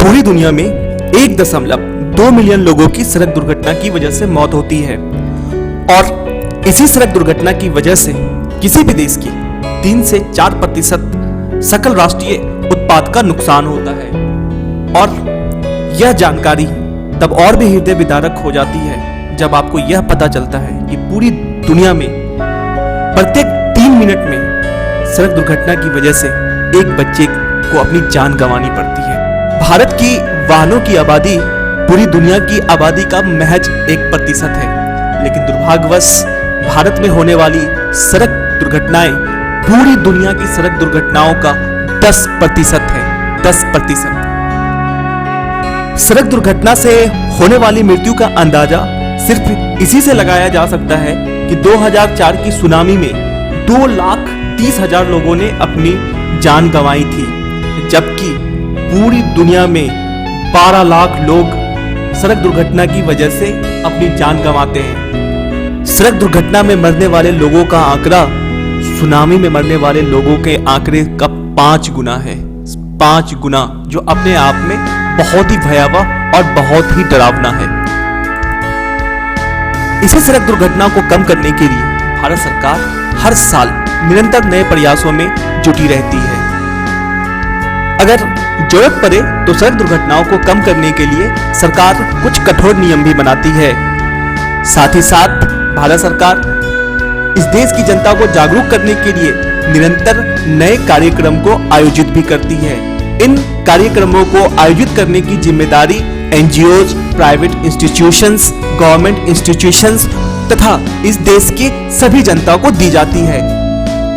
पूरी दुनिया में 1.2 मिलियन लोगों की सड़क दुर्घटना की वजह से मौत होती है और इसी सड़क दुर्घटना की वजह से किसी भी देश की 3 से 4% सकल राष्ट्रीय उत्पाद का नुकसान होता है। और यह जानकारी तब और भी हृदय विदारक हो जाती है जब आपको यह पता चलता है कि पूरी दुनिया में प्रत्येक 3 मिनट में सड़क दुर्घटना की वजह से एक बच्चे को अपनी जान गंवानी पड़ती है। भारत की वाहनों की आबादी पूरी दुनिया की आबादी का महज 1% है, लेकिन दुर्भाग्यवश भारत में होने वाली सड़क दुर्घटनाएं पूरी दुनिया की सड़क दुर्घटनाओं का 10% है। 10%। सड़क दुर्घटना से होने वाली मृत्यु का अंदाजा सिर्फ इसी से लगाया जा सकता है कि 2004 की सुनामी में 2,30,000 लोगों ने अपनी जान गंवाई थी, जबकि पूरी दुनिया में 12 लाख लोग सड़क दुर्घटना की वजह से अपनी जान गंवाते हैं। सड़क दुर्घटना में मरने वाले लोगों का आंकड़ा सुनामी में मरने वाले लोगों के आंकड़े का 5 गुना है। 5 गुना, जो अपने आप में बहुत ही भयावह और बहुत ही डरावना है। इसी सड़क दुर्घटना को कम करने के लिए भारत सरकार हर साल निरंतर नए प्रयासों में जुटी रहती है। अगर जरूरत पड़े तो सड़क दुर्घटनाओं को कम करने के लिए सरकार कुछ कठोर नियम भी बनाती है। साथ ही साथ भारत सरकार इस देश की जनता को जागरूक करने के लिए निरंतर नए कार्यक्रम को आयोजित भी करती है। इन कार्यक्रमों को आयोजित करने की जिम्मेदारी NGOs, private institutions, government institutions तथा इस देश की सभी जनता को दी जाती है,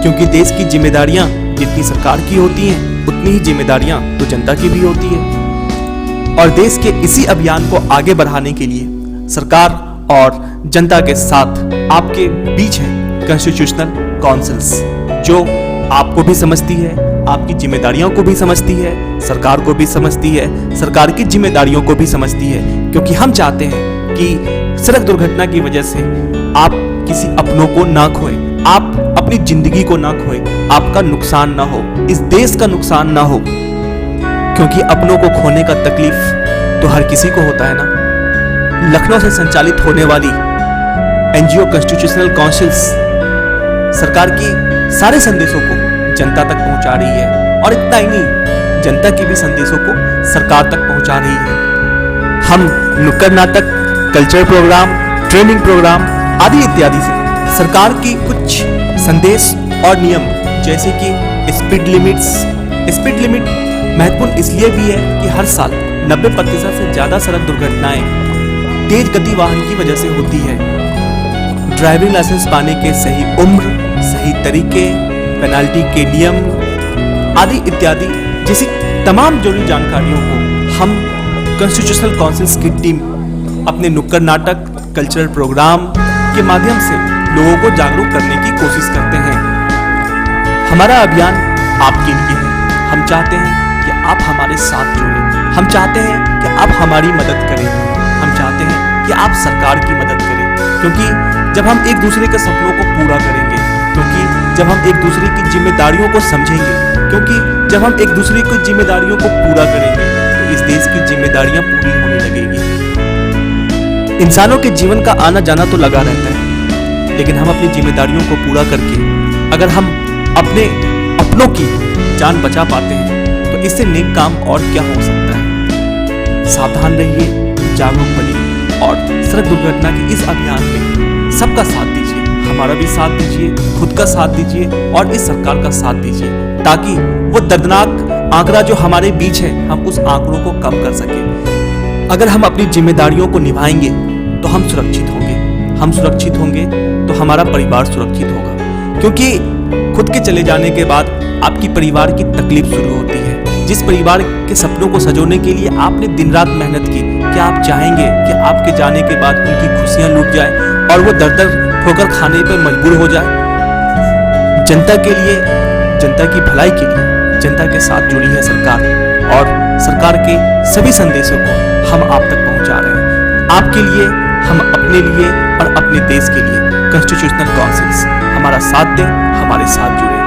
क्योंकि देश की जिम्मेदारियां जितनी सरकार की होती हैं उतनी ही जिम्मेदारियां तो जनता की भी होती है। और देश के इसी अभियान को आगे बढ़ाने के लिए सरकार और जनता के साथ आपके बीच है कॉन्स्टिट्यूशनल काउंसिल्स, जो आपको भी समझती है, आपकी जिम्मेदारियों को भी समझती है, सरकार को भी समझती है, सरकार की जिम्मेदारियों को भी समझती है। क्योंकि हम चाहते हैं कि सड़क दुर्घटना की वजह से आप किसी अपनों को ना खोएं, आप अपनी जिंदगी को ना खोएं, आपका नुकसान ना हो, इस देश का नुकसान ना हो, क्योंकि अपनों को खोने का तकलीफ तो हर किसी को होता है ना। लखनऊ से संचालित होने वाली एनजीओ कॉन्स्टिट्यूशनल काउंसिल्स सरकार की सारे संदेशों को जनता तक पहुंचा रही है, और इतना ही नहीं, जनता के भी संदेशों को सरकार तक पहुंचा रही है। हम नुक्कड़ नाटक, कल्चरल प्रोग्राम, ट्रेनिंग प्रोग्राम आदि इत्यादि से सरकार की कुछ संदेश और नियम, जैसे कि स्पीड लिमिट महत्वपूर्ण इसलिए भी है कि हर साल 90% से ज्यादा सड़क दुर्घटनाएं तेज गति वाहन की वजह से होती है। ड्राइविंग लाइसेंस पाने के सही उम्र, सही तरीके, पेनाल्टी के नियम आदि इत्यादि जैसी तमाम जरूरी जानकारियों को हम कॉन्स्टिट्यूशनल काउंसिल्स की टीम अपने नुक्कड़ नाटक, कल्चरल प्रोग्राम के माध्यम से लोगों को जागरूक करने की कोशिश करते हैं। हमारा अभियान आपके लिए है। हम चाहते हैं कि आप हमारे साथ जुड़ें, हम चाहते हैं कि आप हमारी मदद करें, हम चाहते हैं कि आप सरकार की मदद करें, क्योंकि जब हम एक दूसरे के सपनों को पूरा करेंगे, क्योंकि जब हम एक दूसरे की जिम्मेदारियों को समझेंगे, क्योंकि जब हम एक दूसरे की जिम्मेदारियों को पूरा करेंगे तो इस देश की जिम्मेदारियां पूरी होने लगेगी। इंसानों के जीवन का आना जाना तो लगा रहता है, लेकिन हम अपनी जिम्मेदारियों को पूरा करके अगर हम अपने अपनों की जान बचा पाते हैं तो इससे नेक काम और क्या हो सकता है। सावधान रहिए, जागरूक बनिए और सड़क दुर्घटना के इस अभियान में सबका साथ दीजिए, हमारा भी साथ दीजिए, खुद का साथ दीजिए और इस सरकार का साथ दीजिए, ताकि वो दर्दनाक आंकड़ा जो हमारे बीच है हम उस आंकड़ों को कम कर सकें। अगर हम अपनी जिम्मेदारियों को निभाएंगे तो हम सुरक्षित होंगे, हम सुरक्षित होंगे तो हमारा परिवार सुरक्षित होगा, क्योंकि खुद के चले जाने के बाद आपकी परिवार की तकलीफ शुरू होती है। जिस परिवार के सपनों को सजोने के लिए आपने दिन रात मेहनत की, क्या आप चाहेंगे कि आपके जाने के बाद उनकी खुशियां लूट जाए और वो दर दर ठोकर खाने पर मजबूर हो जाए? जनता के लिए, जनता की भलाई के लिए जनता के साथ जुड़ी है सरकार, और सरकार के सभी संदेशों को हम आप तक पहुंचा रहे हैं। आपके लिए, हम अपने लिए और अपने देश के लिए कॉन्स्टिट्यूशनल काउंसिल्स हमारा साथ दें, हमारे साथ जुड़े।